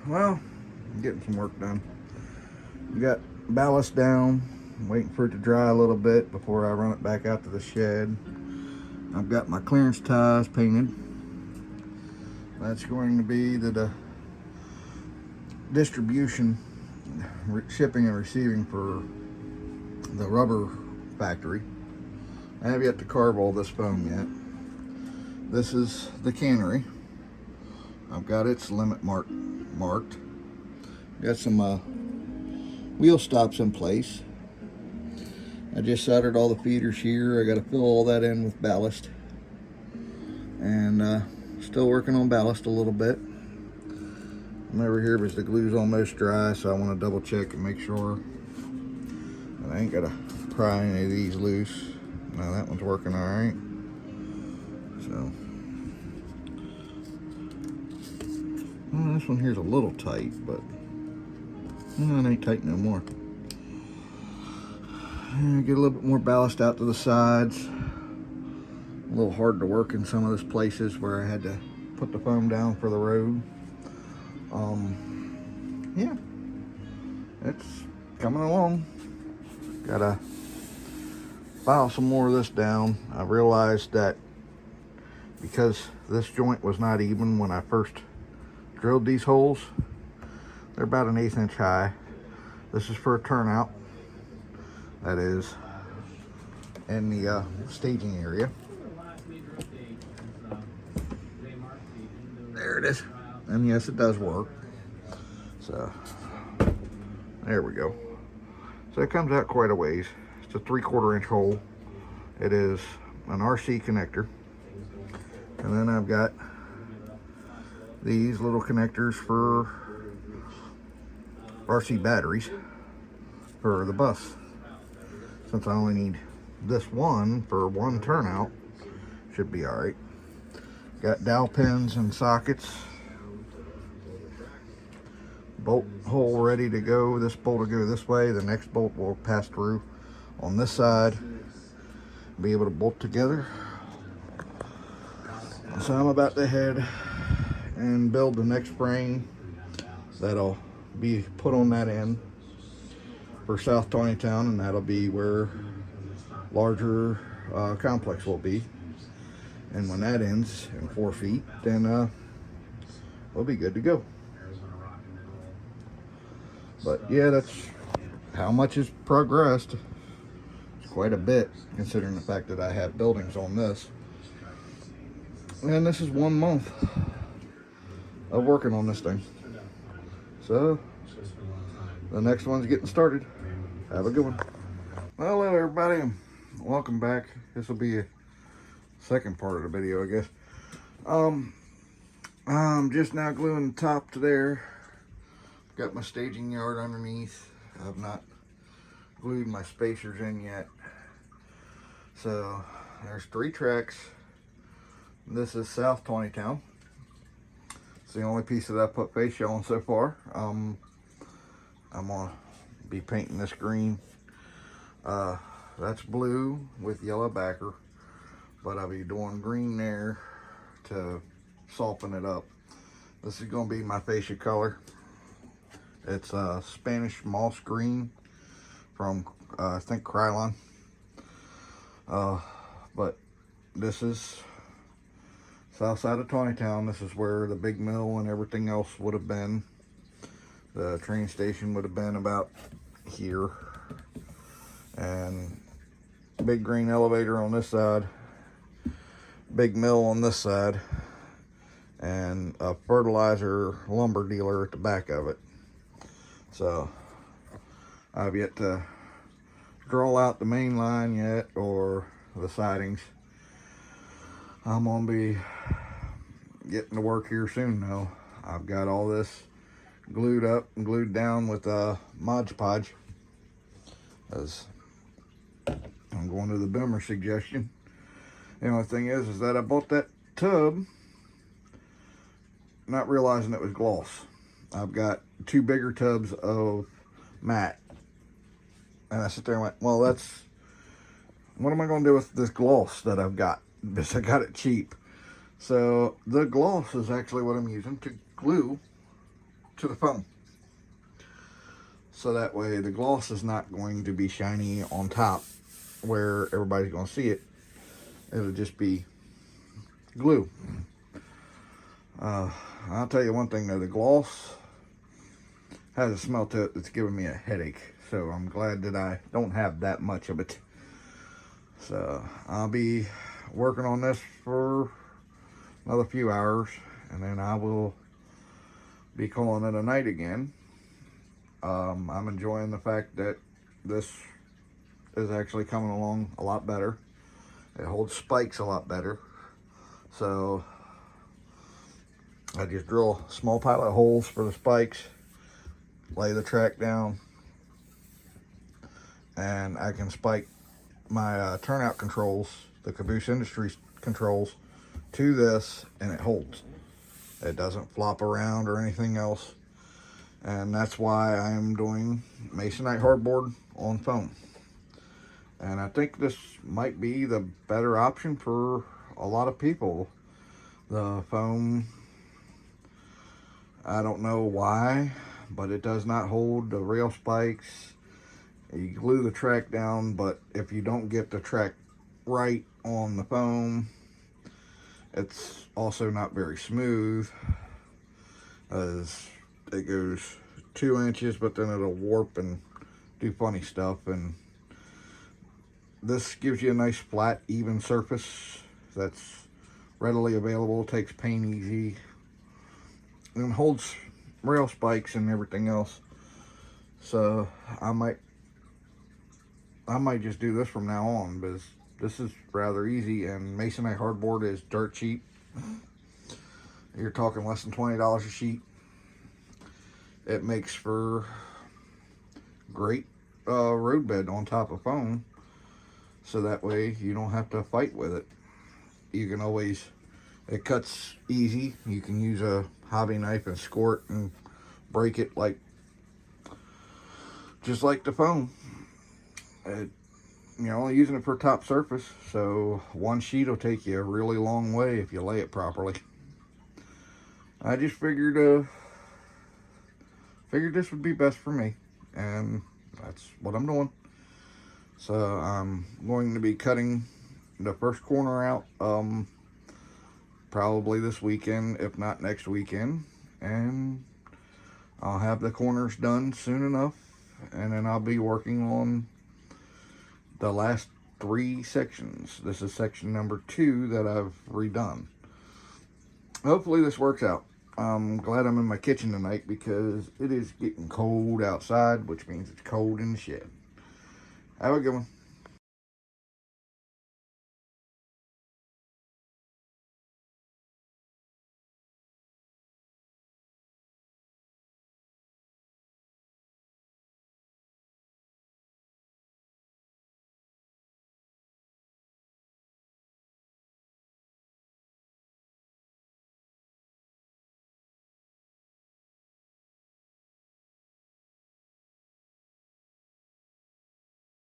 Well, I'm getting some work done. Got ballast down, waiting for it to dry a little bit before I run it back out to the shed. I've got my clearance ties painted. That's going to be the distribution, shipping and receiving for the rubber factory. I have yet to carve all this foam yet. This is the cannery. I've got its limit marked. Got some wheel stops in place. I just soldered all the feeders here. I got to fill all that in with ballast, and still working on ballast a little bit. I'm over here because the glue's almost dry, so I want to double check and make sure that I ain't got to pry any of these loose. No, that one's working all right. So well, this one here's a little tight, but it ain't tight no more. And get a little bit more ballast out to the sides. A little hard to work in some of those places where I had to put the foam down for the road. Yeah, it's coming along. Gotta file some more of this down. I realized that because this joint was not even when I first drilled these holes, they're about an 1/8 inch high. This is for a turnout, that is in the staging area. There it is. And yes, it does work. So there we go. So it comes out quite a ways. It's a 3/4 inch hole. It is an RC connector. And then I've got these little connectors for RC batteries for the bus. Since I only need this one for one turnout, should be all right. Got dowel pins and sockets. Bolt hole ready to go. This bolt will go this way. The next bolt will pass through on this side. Be able to bolt together. So I'm about to head and build the next frame that'll be put on that end for South Tawnytown, and that'll be where larger complex will be. And when that ends in 4 feet, then we'll be good to go. But yeah, that's how much has progressed. It's quite a bit, considering the fact that I have buildings on this. And this is 1 month of working on this thing. So the next one's getting started. Have a good one. Well, hello everybody, and welcome back. This will be a second part of the video, I guess. I'm just now gluing the top to there. Got my staging yard underneath. I've not glued my spacers in yet. So there's 3 tracks. This is South Tawnytown. It's the only piece that I put fascia on so far. I'm gonna be painting this green. That's blue with yellow backer, but I'll be doing green there to soften it up. This is gonna be my fascia color. It's Spanish moss green from I think Krylon. But this is south side of Tawnytown. This is where the big mill and everything else would have been. The train station would have been about here. And big green elevator on this side. Big mill on this side. And a fertilizer lumber dealer at the back of it. So I've yet to draw out the main line yet, or the sidings. I'm gonna be getting to work here soon though. I've got all this glued up and glued down with Mod Podge, as I'm going to the Boomer suggestion. The only thing is that I bought that tub not realizing it was gloss. I've got 2 bigger tubs of matte, and I sit there and went, well, what am I going to do with this gloss that I've got? Because I got it cheap. So the gloss is actually what I'm using to glue to the phone. So that way the gloss is not going to be shiny on top where everybody's going to see it. It'll just be glue. I'll tell you one thing though, the gloss has a smell to it that's giving me a headache. So I'm glad that I don't have that much of it. So I'll be working on this for another few hours, and then I will be calling it a night again. I'm enjoying the fact that this is actually coming along a lot better. It holds spikes a lot better. So I just drill small pilot holes for the spikes, lay the track down, and I can spike my turnout controls, the Caboose Industries controls, to this, and it holds. It doesn't flop around or anything else. And that's why I'm doing Masonite hardboard on foam. And I think this might be the better option for a lot of people. The foam, I don't know why, but it does not hold the rail spikes. You glue the track down, but if you don't get the track right on the foam, it's also not very smooth, as it goes 2 inches, but then it'll warp and do funny stuff. And this gives you a nice flat, even surface that's readily available, takes paint easy, and holds rail spikes and everything else. So I might just do this from now on, because this is rather easy, and Masonite hardboard is dirt cheap. You're talking less than $20 a sheet. It makes for great road bed on top of foam, so that way you don't have to fight with it. You can always, it cuts easy. You can use a hobby knife and score it and break it like, just like the foam. You're only using it for top surface, so one sheet will take you a really long way if you lay it properly. I just figured this would be best for me, and that's what I'm doing. So I'm going to be cutting the first corner out probably this weekend, if not next weekend, and I'll have the corners done soon enough, and then I'll be working on the last 3 sections. This is section number 2 that I've redone. Hopefully this works out. I'm glad I'm in my kitchen tonight, because it is getting cold outside, which means it's cold in the shed. Have a good one.